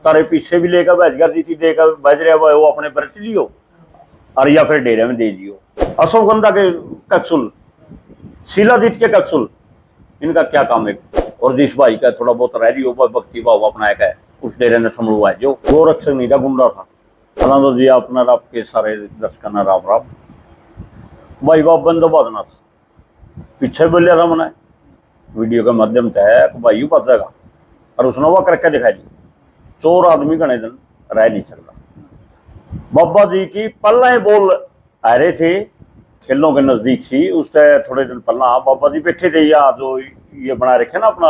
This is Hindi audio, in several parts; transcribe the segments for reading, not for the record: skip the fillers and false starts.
तारे पीछे भी लेकर बहस कर दी थी, देकर बज रहा वो अपने बरत लियो और या फिर डेरे में दे दियो। अश्वगंधा के कैप्सूल, शिलाजीत के कैप्सूल, इनका क्या काम है? और जिस भाई का थोड़ा बहुत रह रही हो भक्ति भाव अपना एक है, उस डेरे ने संभलवाया जो गोरक्षक नहीं था, गुंडा था। अनंद जी अपना आपके सारे दर्शक ना राम राम। भाई बाप बंदो बांधना था, पीछे बोलिया था मैंने वीडियो के माध्यम से भाई बातेगा, और उसने वह करके दिखाई दी। चोर आदमी घने दिन रह नहीं सकता। बाबा जी की पहला ही बोल आ रहे थे, खेलों के नजदीक थी, उससे थोड़े दिन पहला बाबा जी बैठे थे, या जो ये बना रखे ना अपना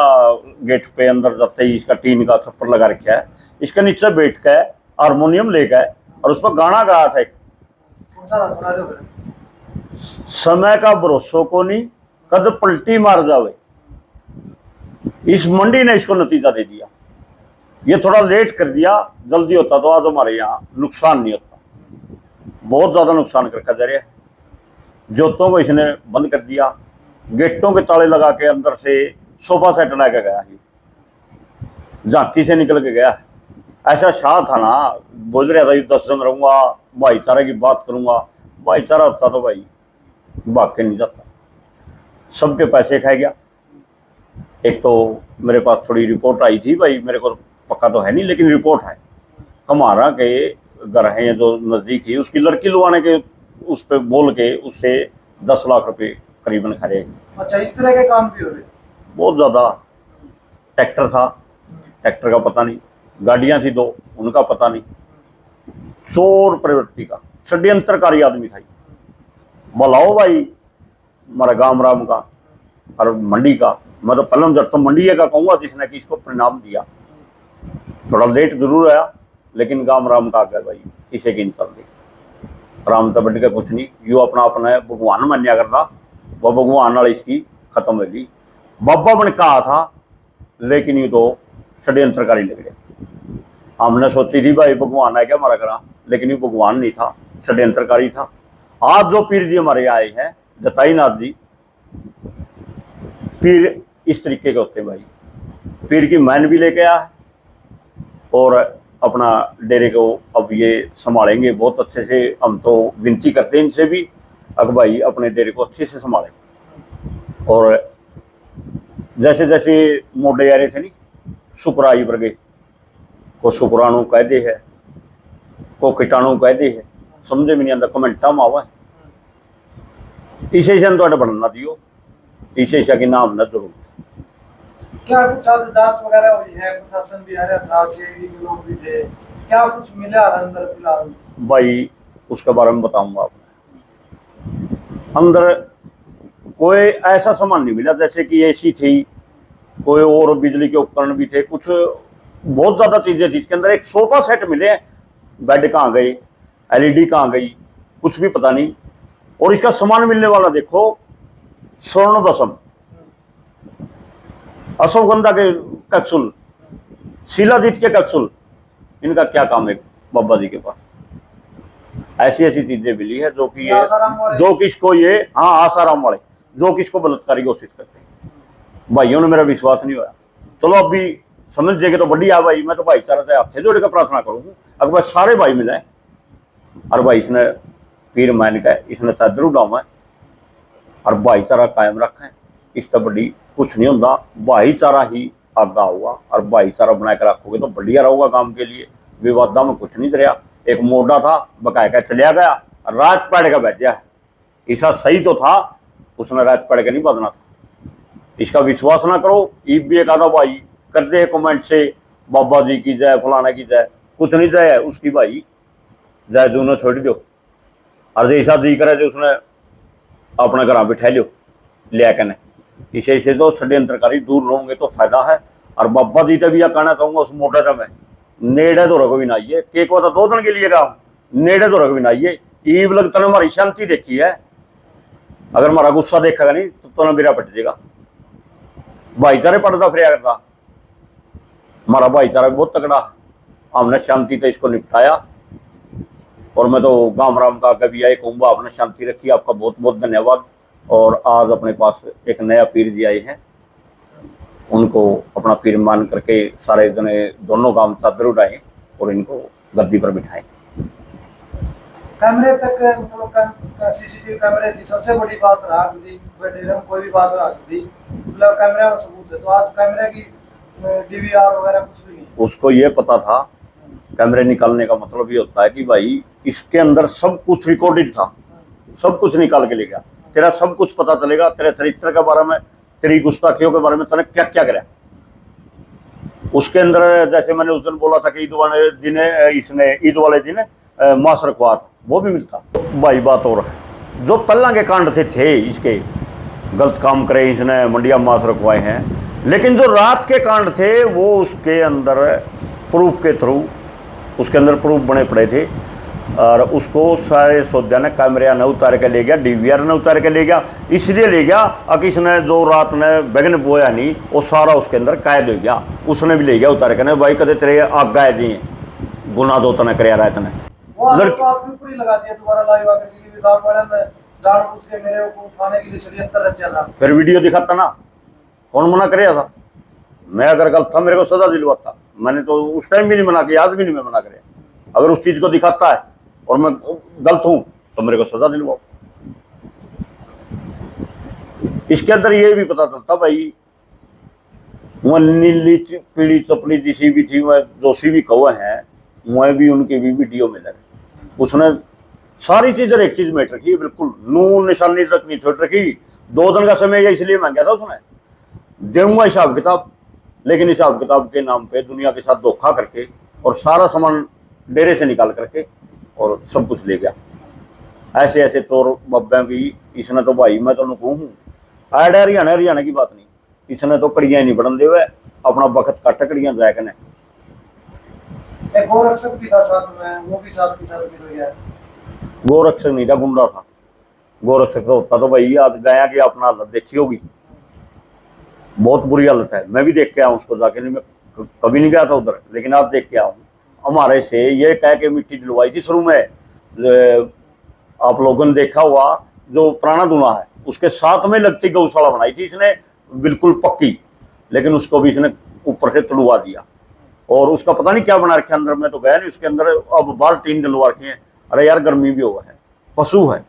गेट पे अंदर जाते ही इसका टीन का छप्पर लगा रखा है, इसके नीचे बैठ के हारमोनियम लेकर और उस पर गाना गाया था एक, समय का भरोसा को नहीं कद पलटी मार जावे। इस मंडी ने इसको नतीजा दे दिया। ये थोड़ा लेट कर दिया, जल्दी होता तो आज हमारे यहाँ नुकसान नहीं होता। बहुत ज्यादा नुकसान करके जा रहा है। जोतों को इसने बंद कर दिया, गेटों के ताले लगा के अंदर से सोफा सेट ला के गया, झांकी से निकल के गया। ऐसा शाह था ना, बोल रहा था 10 दिन रहूंगा, भाईचारा की बात करूंगा। भाईचारा होता तो भाई भाग के नहीं जाता, सबके पैसे खा गया। एक तो मेरे पास थोड़ी रिपोर्ट आई थी, भाई मेरे को पक्का तो है नहीं लेकिन रिपोर्ट है, हमारा के घर है जो नजदीक ही, उसकी लड़की लुआने के उस पर बोल के उससे 10 लाख रुपए करीबन खा रहे। अच्छा, इस तरह के काम भी हो रहे? बहुत ज्यादा। ट्रैक्टर था, ट्रैक्टर का पता नहीं, गाड़ियां थी 2, उनका पता नहीं। चोर प्रवृत्ति का षड्यंत्रकारी आदमी था। बुलाओ भाई हमारा गांव राम का और मंडी का, मैं तो पलम जब तो मंडी का कहूंगा जिसने कि इसको परिणाम दिया। थोड़ा लेट जरूर आया लेकिन गांव राम का आ गया भाई, किसी की नहीं चल रही। राम तो बढ़ के कुछ नहीं, यू अपना अपना भगवान मान्या करता, वो भगवान वाली इसकी खत्म हो गई। बाबा बन कहा था लेकिन ये तो षड्यंत्रकारी लग गया। हमने सोची थी भाई भगवान है क्या हमारा करा, लेकिन ये भगवान नहीं था, षड्यंत्रकारी था। आज जो पीर जी हमारे आए हैं, जताई नाथ जी, पीर इस तरीके के होते भाई। पीर की मैन भी लेके आया और अपना डेरे को अब ये संभालेंगे बहुत अच्छे से। हम तो विनती करते हैं इनसे भी, अब भाई अपने डेरे को अच्छे से संभालें। और जैसे जैसे मोडे आ रहे थे नहीं, शुक्राई वर्गे को शुक्राणु कह दे है, को कीटाणु कह दे है, समझे भी नहीं आता। कमेंटा में आवा इसे तो बढ़ना दियो, इसे की नाम न जरूर। क्या कुछ जांच वगैरह हुई है? प्रशासन भी आ रहा था, सीआईडी के लोग भी थे, क्या कुछ मिला अंदर फिलहाल? भाई उसके बारे में बताऊंगा आपको। अंदर कोई ऐसा सामान नहीं मिला, जैसे कि एसी थी, कोई और बिजली के उपकरण भी थे, कुछ बहुत ज्यादा चीजें थी इसके अंदर। एक सोफा सेट मिले, बेड कहाँ गई, एलईडी कहाँ गई, कुछ भी पता नहीं। और इसका सामान मिलने वाला देखो, स्वर्ण दशम, अश्वगंधा के कैप्सूल, शिलाजीत के कैप्सूल, इनका क्या काम है बाबा जी के पास? ऐसी ऐसी चीजें मिली है जो कि ये जो किसको ये आसाराम वाले जो किसको बलात्कारी घोषित करते हैं। भाइयों ने मेरा विश्वास नहीं हुआ। चलो अब भी समझ जाएंगे तो बढ़िया भाई। मैं तो भाईचारा से हाथ जोड़ कर प्रार्थना करूंगा, अगर सारे भाई मिले और भाई इसने पीर मान का इसने तदर उड़ावा और भाईचारा कायम रखें, इस तो बड़ी कुछ नहीं होता। भाईचारा ही आगा होगा और भाईचारा बनाकर रखोगे तो बढ़िया रहोगा काम के लिए। विवादा में कुछ नहीं रहा। एक मोटा था बकाया का चलिया गया, रात पड़ का बैठा है। ऐसा सही तो था, उसने रात पड़ के नहीं बदना था। इसका विश्वास ना करो। ईब भी एक आधा भाई कर दे कमेंट से बाबा जी की जय, फलाना की जय, कुछ नहीं जय है उसकी भाई, जय दोनों छोड़ दो। और ऐसा जी करे जो उसने अपने घर बिठा लो लिया कहने। इसे इसे तो षड्यंत्रकारी दूर रहोगे तो फायदा है। और बाबा जी से भी यह कहना चाहूंगा, उस मोटे से मैं नेड़े तो रखो भी ना आइए, केक तो 2 दिन के लिए कहा, नेड़े तो रखो भी ना आइए। ईब लगता ने हमारी शांति देखी है, अगर हमारा गुस्सा देखेगा नहीं तो मेरा पट जाएगा। भाईचारे पड़ता फिर करता, हमारा भाईचारा बहुत तगड़ा, हमने शांति से इसको निपटाया। और मैं तो गांव राम का कभी आए कहूँगा आपने शांति रखी, आपका बहुत बहुत धन्यवाद। और आज अपने पास एक नया पीर जी आए हैं उनको अपना पीर मान करके सारे जने दोनों गांव चादर उड़ाए और इनको गद्दी पर बिठाए। कैमरे तक मतलब सीसीटीवी कैमरे थी सबसे बड़ी बात रहा दी डेरे में कोई भी बात रहा दी मतलब कैमरे में सबूत है, तो आज कैमरे की डीवीआर वगैरह कुछ भी नहीं। उसको ये पता था कैमरे निकालने का मतलब ये होता है कि भाई इसके अंदर सब कुछ रिकॉर्डेड था, सब कुछ निकाल के ले गया, तेरा सब कुछ पता चलेगा, तेरे चरित्र के बारे में, तेरी गुस्ताखियों के बारे में, तूने क्या क्या करा। उसके अंदर जैसे मैंने उस दिन बोला था कि ईद वाले दिन इसने ईद वाले दिन मांस रखवा था, वो भी मिलता। भाई बात और है जो पहला के कांड थे इसके गलत काम करे इसने मंडिया मांस रखवाए हैं, लेकिन जो रात के कांड थे वो उसके अंदर प्रूफ के थ्रू उसके अंदर प्रूफ बने पड़े थे और उसको सारे सौदा ने कैमरे ने उतार के ले गया, डीवीआर ने उतार के ले गया। इसलिए ले गया कि इसने जो रात ने बैगन बोया नहीं वो सारा उसके अंदर कैद हो गया, उसने भी ले गया उतार के। भाई कदे तेरे आग गाय दिए गुना दो तना कर रहा है तो आपके ऊपर ही लगा दिया दोबारा लाइव आकर के गांव वाले ने जानबूझ के मेरे को उठाने के लिए षड्यंत्र रचा था। फिर वीडियो दिखाता ना, कौन मना कर था? मैं अगर गलत था मेरे को सजा दिलवाता, मैंने तो उस टाइम भी नहीं मना किया, आज भी नहीं मैं मना करे। अगर उस चीज को दिखाता है और मैं गलत हूं तो मेरे को सजा दिलवाओ। इसके अंदर ये भी पता चलता भाई वह नीली पीली चपड़ी जिसी भी थी वह दोषी भी कौए हैं, वह भी उनके भी वीडियो में लगे। उसने सारी चीजें एक चीज में रखी, बिल्कुल नून निशानी तक नहीं छोड़ रखी। 2 दिन का समय ये इसलिए मांगा था उसने, दूंगा हिसाब किताब, लेकिन हिसाब किताब के नाम पे दुनिया के साथ धोखा करके और सारा सामान डेरे से निकाल करके और सब कुछ ले गया। ऐसे ऐसे तौर बब्बे भी इसने तो भाई मैं तो कहूँ हूँ आया हरियाणा की बात नहीं, इसने तो कड़ियां नहीं बढ़न दे हुए अपना वक्त काटा कड़ियां जाए कने। एक गोरक्षक भी था साथ में, वो भी साथ के साथ मिल गया। गोरक्षक नहीं था, गुंडा था। गोरक्षक तो होता तो भाई आज गया कि अपना हालत देखी होगी, बहुत बुरी हालत है। मैं भी देख के आऊँ उसको जाके, नहीं मैं कभी नहीं गया था उधर, लेकिन आज देख के आऊँ। हमारे से ये कह के मिट्टी दिलवाई थी शुरू में, आप लोगों ने देखा हुआ जो पुराना दूना है उसके साथ में लगती गौशाला बनाई थी इसने बिल्कुल पक्की, लेकिन उसको भी इसने ऊपर से तोड़वा दिया और उसका पता नहीं क्या बना रखे अंदर। में तो गया नहीं उसके अंदर, अब बाहर टीन डलवा रखे हैं। अरे यार गर्मी भी हुआ है, पशु है,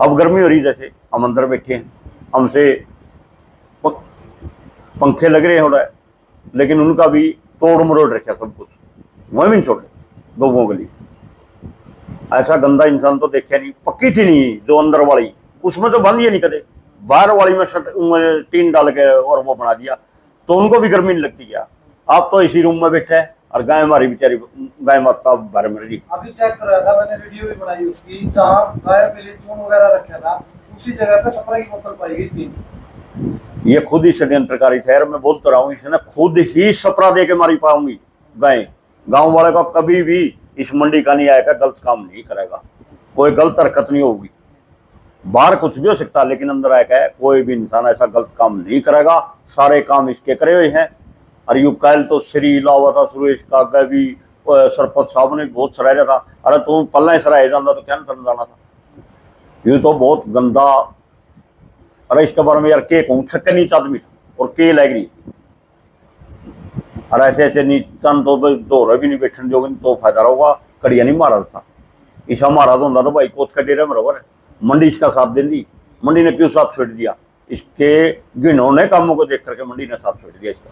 अब गर्मी हो रही जैसे हम अंदर बैठे हैं, हमसे पंखे लग रहे हो रहा है, लेकिन उनका भी तोड़ मरोड़ रखा सब कुछ, वह भी नहीं छोड़े गौओं के लिए। ऐसा गंदा इंसान तो देखा नहीं। पक्की थी नहीं जो अंदर वाली, उसमें तो बंद ही नहीं कदे, बाहर वाली में टीन डाल के और वो बना दिया, तो उनको भी गर्मी नहीं लगती। क्या आप तो इसी रूम में बैठे हैं और गाय हमारी बेचारी गाय माता भर मर रही। अभी चेक कर रहा था मैंने, वीडियो भी बनाई उसकी, जहाँ गाय के लिए चून वगैरह रखा था उसी जगह पे स्प्रे की बोतल पाई गई 3। ये खुद ही षड्यंत्रकारी थे। मैं बोलता रहा हूँ इसने खुद ही सपरा दे के मारी पाऊंगी गाय। गांव वाले का कभी भी इस मंडी का नहीं आएगा, गलत काम नहीं करेगा, कोई गलत हरकत नहीं होगी। बाहर कुछ भी हो सकता है लेकिन अंदर आएगा कोई भी इंसान ऐसा गलत काम नहीं करेगा। सारे काम इसके करे हुए हैं। और यू कल तो श्री लावा था सुरेश का भी सरपंच साहब ने बहुत सराहा था। अरे तुम पल्ला ही सराहे जाना तो क्या करना जाना था। ये तो बहुत गंदा। अरे इसके बारे में यार के कहूँ, छक्के नीच आदमी था और के लग रही। और ऐसे ऐसे नीचन तो दो भी नहीं बैठने जो तो फायदा होगा। कड़िया नहीं मारा था, ईसा मारा तो होता तो भाई कोच का डेरा बराबर है। मंडी इसका साथ दे दी, मंडी ने क्यों साथ छोड़ दिया? इसके घिनौने कामों को देख करके मंडी ने साथ छोड़ दिया इसका।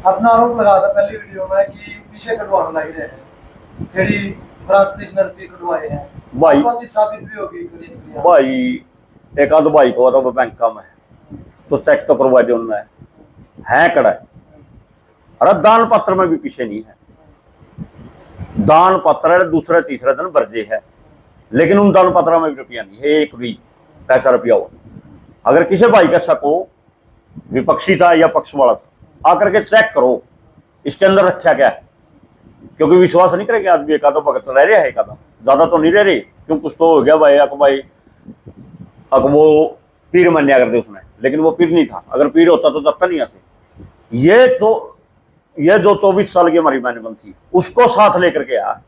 अपना आरोप लगा था पहली वीडियो में कि पीछे कटवाने लग रहे हैं, खेड़ी ब्रांच स्टेशनर पे कटवाए हैं भाई। बहुत चीज साबित भी होगी भाई एक आध भाई को तो बैंक का में तो चेक तो करवा दे उनने है कड़ा है। अरे दान पत्र में भी पीछे नहीं है। दान पत्र दूसरे तीसरे दिन बर्जे है, लेकिन उन दान पत्र में भी रुपया नहीं है, एक भी पैसा रुपया हो। अगर किसी भाई का शक हो विपक्षी था या पक्ष वाला था, आकर के चेक करो इसके अंदर रखा क्या है। क्योंकि विश्वास नहीं करेंगे आदमी, एक आधा भगत रह रहा है, एक आधा ज्यादा तो नहीं रह रही। क्यों कुछ तो हो गया भाई अक वो पीर मान्या करते उसने, लेकिन वो पीर नहीं था। अगर पीर होता तो दफ्तर नहीं आते। ये जो 24 साल की हमारी मैंने बन थी उसको साथ लेकर के आया।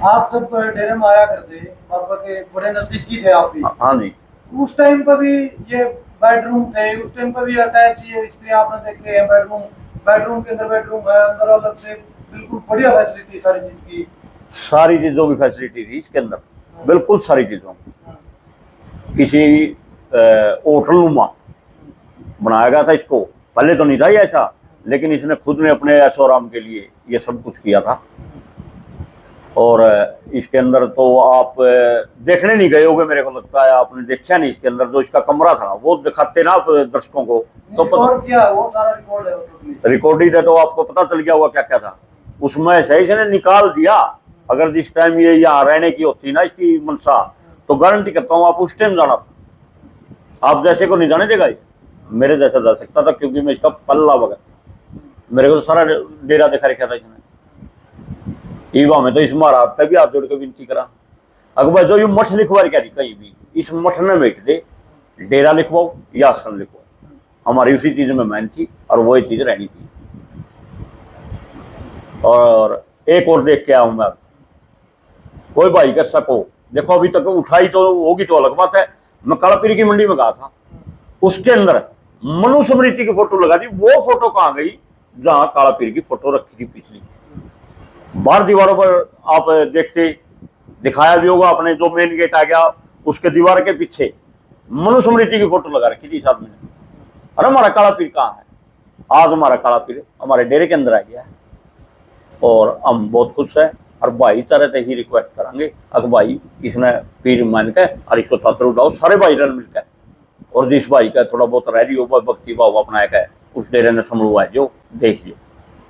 आप जब डेरे में आया करते बाबा के बड़े नजदीकी थे आप भी। हाँ जी। उस टाइम पर भी ये बेडरूम थे, उस टाइम पर भी अटैच ये स्त्री आपने देखे हैं बेडरूम, बेडरूम के अंदर बेडरूम है, अंदर अलग से बिल्कुल बढ़िया फैसिलिटी सारी चीज की। सारी चीजों की फैसिलिटी थी इसके अंदर, बिल्कुल सारी चीजों। किसी होटल नुमा बनाया गया था इसको, पहले तो नहीं था ये ऐसा, लेकिन इसने खुद ने अपने ऐशो आराम के लिए ये सब कुछ किया था। और इसके अंदर तो आप देखने नहीं गए होगे, मेरे को लगता है आपने देखा नहीं। इसके अंदर जो इसका कमरा था वो दिखाते ना आप दर्शकों को, तो रिकॉर्ड किया, वो सारा रिकॉर्ड है टोटली रिकॉर्डेड है, तो आपको पता चल गया हुआ क्या क्या था उसमें। सही से निकाल दिया। अगर जिस टाइम ये यहाँ रहने की होती ना इसकी मनसा, तो गारंटी करता हूँ आप उस टाइम जाना था। आप जैसे को नहीं जाने देगा ये, मेरे जैसा जा सकता था, क्योंकि मैं इसका पल्ला वगैरह, मेरे को तो सारा डेरा दिखा रखा था इसने। ईवा में तो इस महाराज तक भी हाथ जोड़ के विनती करा, अकबर जो यू मठ लिखवा क्या कहीं भी, इस मठ में बैठ दे, डेरा लिखवाओ या आश्रम लिखवाओ, हमारी उसी चीज में मेहनत थी और वो चीज रहनी थी। और एक और देख के आऊं मैं, कोई भाई का सको देखो, अभी तक उठाई तो होगी तो अलग बात है। मैं कालापीरी की मंडी में गया था, उसके अंदर मनुस्मृति की फोटो लगा दी। वो फोटो कहाँ गई जहां कालापीरी की फोटो रखी थी पिछली, बाहर दीवारों पर आप देखते दिखाया भी होगा आपने, जो मेन गेट आ गया उसके दीवार के पीछे मनुस्मृति की फोटो लगा रखी थी इस आदमी ने। अरे हमारा कालापीर कहाँ है? आज हमारा कालापीर हमारे डेरे के अंदर आ गया है और हम बहुत खुश है। और भाईचारे से ही रिक्वेस्ट करेंगे, अगर भाई इसने पीर मान के और इसको छात्र उठाओ सारे भाई रल मिलकर, और जिस भाई का थोड़ा बहुत रह रही हो भक्ति भाव अपना है, उस डेरे ने समझवा जो देख लियो,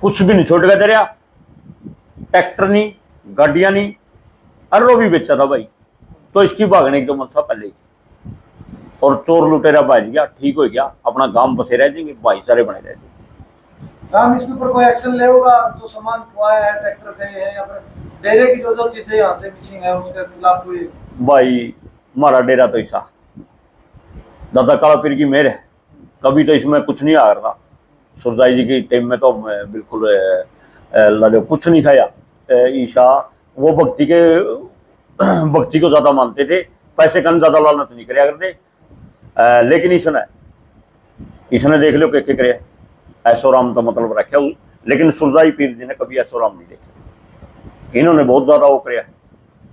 कुछ भी नहीं छोड़ के दे रहा। ट्रैक्टर नहीं, गाड़ियां नहीं, अरे भी बेचा था भाई, तो इसकी भागने की तो मनसा पहले ही। और चोर लुटेरा भाज गया, ठीक हो गया, अपना गांव बसे रह जाएंगे, भाईचारे बने रह जाएंगे। हम इसके ऊपर कोई एक्शन ले होगा? जो सामान खुआया है, ट्रैक्टर गए हैं या फिर डेरे की जो जो चीजें यहाँ से मिसिंग है उसके खिलाफ कोई? भाई हमारा डेरा तो ऐसा दादा कालापीर की मेहर है, कभी तो इसमें कुछ नहीं आ रहा। सुरदाई जी की टाइम में तो बिल्कुल लाले कुछ नहीं था यार। ईशा वो भक्ति को ज्यादा मानते थे, पैसे का ज्यादा लालच नहीं कराया करते। लेकिन इसने देख लो क्या करे, ऐसो राम का मतलब रखा, लेकिन सुरदाई पीर जी ने कभी ऐसो राम नहीं देखा। इन्होंने बहुत ज्यादा वो कराया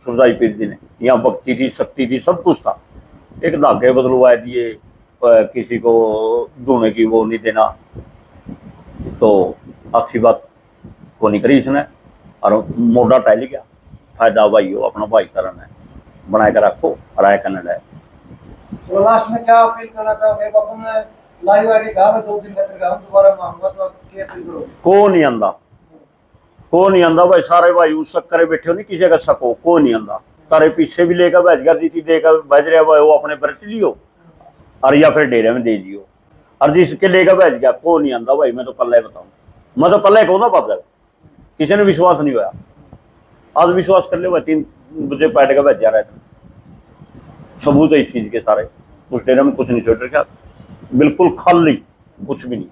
सुरदाई पीर जी ने। यहाँ भक्ति थी, शक्ति थी, सब कुछ था। एक धागे बदलवा दिए, किसी को धोने की वो नहीं देना, तो अच्छी बात को नहीं करी इसने, और मोटा टहल गया। फायदा भाई हो अपना भाईचारा है बनाए कर रखो, और आए कन्नड़ है। तो लास्ट में क्या अपील करना चाहोगे? बाबू ने लाइव आके कहा मैं 2 दिन खातिर कहा दोबारा मांगूंगा, तो आप क्या अपील करोगे? को नहीं आंदा भाई, सारे भाई उस चक्कर बैठे हो नहीं, किसी का सको को नहीं आंदा। तारे पीछे भी लेकर भेज कर दी देकर भेज रहा भाई, वो अपने बरत लियो और या फिर डेरे में दे दियो, और जिसके लेकर भेज गया को नहीं आंदा भाई। मैं तो पल्ले बताऊं, मैं तो पल्ले कहूँ ना बात, किसी ने विश्वास नहीं हुआ। आज विश्वास कर ले भाई, 3 बजे पैट का भेजा रहा था, सबूत है इस चीज के सारे। उस डेरे में कुछ नहीं छोड़ रखा, बिल्कुल खाली, कुछ भी नहीं।